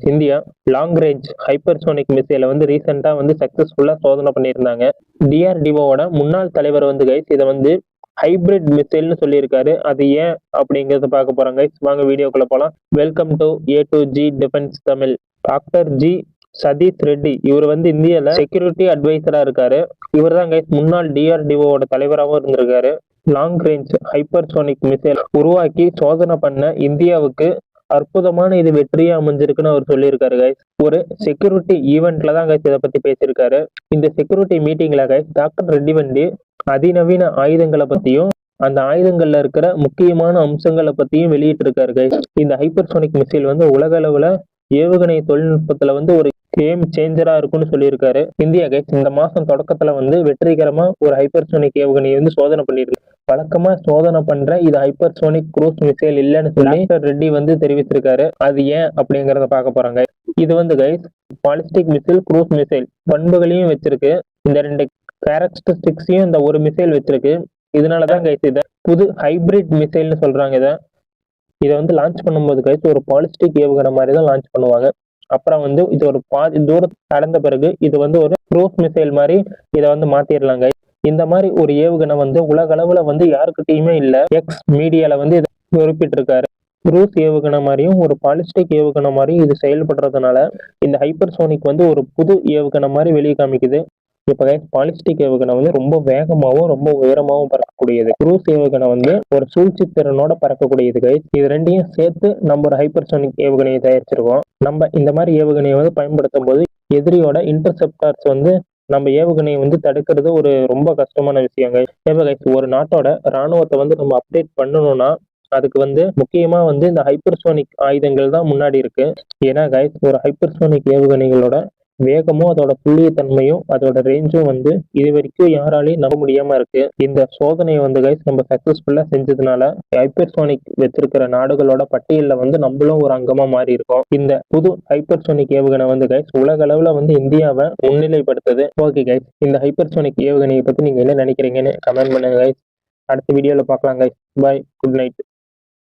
India long range hypersonic மிசைலை வந்து ரீசெண்டா வந்து சக்சஸ்ஃபுல்லா சோதனை பண்ணியிருந்தாங்க. டிஆர்டிஓட முன்னாள் தலைவர் வந்து கைஸ் இதை வந்து ஹைபிரிட் மிசைல்னு சொல்லியிருக்காரு. அது ஏன் அப்படிங்கறத பார்க்க போறாங்க. வாங்க வீடியோக்குள்ள போலாம். Welcome to A2G defence Tamil. Doctor G Satish Reddy இவர் வந்து இந்தியால செக்யூரிட்டி அட்வைசரா இருக்காரு. இவர் தான் கைஸ் முன்னாள் டிஆர்டிஓட தலைவராகவும் இருந்திருக்காரு. லாங் ரேஞ்ச் ஹைப்பர்சோனிக் மிசைல் உருவாக்கி சோதனை பண்ண இந்தியாவுக்கு அற்புதமான இது வெற்றியா அமைஞ்சிருக்குன்னு அவர் சொல்லியிருக்காரு கைஸ். ஒரு செக்யூரிட்டி ஈவெண்ட்ல தான் கைஸ் இதை பத்தி பேசியிருக்காரு. இந்த செக்யூரிட்டி மீட்டிங்ல கைஸ் டாக்டர் ரெட்டி வந்து அதிநவீன ஆயுதங்களை பத்தியும் அந்த ஆயுதங்கள்ல இருக்கிற முக்கியமான அம்சங்களை பத்தியும் வெளியிட்டு இருக்காரு கைஸ். இந்த ஹைப்பர்சோனிக் மிசைல் வந்து உலக அளவுல ஏவுகணை தொழில்நுட்பத்துல வந்து ஒரு கேம் சேஞ்சரா இருக்கும்னு சொல்லியிருக்காரு. இந்தியா கைஸ் இந்த மாசம் தொடக்கத்துல வந்து வெற்றிகரமா ஒரு ஹைப்பர்சோனிக் ஏவுகணையை வந்து சோதனை பண்ணிருக்கு. வழக்கமா சோதனை பண்ற இது ஹைப்பர்சோனிக் க்ரூஸ் மிசைல் இல்லைன்னு சொல்லி டாக்டர் ரெட்டி வந்து தெரிவிச்சிருக்காரு. அது ஏன் அப்படிங்கறத பார்க்க போறாங்க. இது வந்து guys ballistic missile, cruise missile பண்புகளையும் வச்சிருக்கு. இந்த ரெண்டு கேரக்டரிஸ்டிக்ஸையும் இந்த ஒரு மிசைல் வச்சிருக்கு. இதனாலதான் கைஸ் இதை புது ஹைபிரிட் மிசைல்னு சொல்றாங்க. இதை வந்து லான்ச் பண்ணும்போது கைஸ் ஒரு பாலிஸ்டிக் ஏவுகணை மாதிரி தான் லான்ச் பண்ணுவாங்க. அப்புறம் வந்து இது ஒரு பாதி தூரம் கடந்த பிறகு இது வந்து ஒரு க்ரூஸ் மிசைல் மாதிரி இதை வந்து மாத்திரலாங்க. இந்த மாதிரி ஒரு ஏவுகணை வந்து உலக அளவுல வந்து யாருக்கிட்டையுமே இல்ல. எக்ஸ் மீடியால வந்து இதை குறிப்பிட்டு இருக்காரு. க்ரூஸ் ஏவுகணை மாதிரியும் ஒரு பாலிஸ்டிக் ஏவுகணை மாதிரியும் இது செயல்படுறதுனால இந்த ஹைப்பர்சோனிக் வந்து ஒரு புது ஏவுகணை மாதிரி வெளியே காமிக்குது. இப்ப பாலிஸ்டிக் ஏவுகணை வந்து ரொம்ப வேகமாகவும் ரொம்ப உயரமாகவும் பறக்கக்கூடியது. க்ரூஸ் ஏவுகணை வந்து ஒரு சூழ்ச்சி திறனோட பறக்கக்கூடியது கைஸ். இது ரெண்டையும் சேர்த்து நம்ம ஒரு ஹைப்பர்சோனிக் ஏவுகணையை தயாரிச்சிருக்கோம். நம்ம இந்த மாதிரி ஏவுகணையை வந்து பயன்படுத்தும் போது எதிரியோட இன்டர்செப்டார்ஸ் வந்து நம்ம ஏவுகணையை வந்து தடுக்கிறது ஒரு ரொம்ப கஷ்டமான விஷயங்க. ஒரு நாட்டோட ராணுவத்தை வந்து நம்ம அப்டேட் பண்ணணும்னா அதுக்கு வந்து முக்கியமா வந்து இந்த ஹைப்பர்சோனிக் ஆயுதங்கள் தான் முன்னாடி இருக்கு. ஏன்னா கைஸ் ஒரு ஹைப்பர்சோனிக் ஏவுகணைகளோட வேகமும் அதோட துல்லியத்தன்மையும் அதோட ரேஞ்சும் வந்து இது வரைக்கும் யாராலையும் நம்ப முடியாம இருக்கு. இந்த சோதனையை வந்து கைஸ் நம்ம சக்சஸ்ஃபுல்லா செஞ்சதுனால ஹைப்பர்சோனிக் வச்சிருக்கிற நாடுகளோட பட்டியல்ல வந்து நம்மளும் ஒரு அங்கமா மாறி இருக்கோம். இந்த புது ஹைப்பர்சோனிக் ஏவுகணை வந்து கைஸ் உலக அளவுல வந்து இந்தியாவை முன்னிலைப்படுத்துது. ஓகே கைஸ், இந்த ஹைப்பர்சோனிக் ஏவுகணையை பத்தி நீங்க என்ன நினைக்கிறீங்கன்னு கமெண்ட் பண்ணுங்க கைஸ். அடுத்த வீடியோல பார்க்கலாம் கைஸ். பாய், குட் நைட்.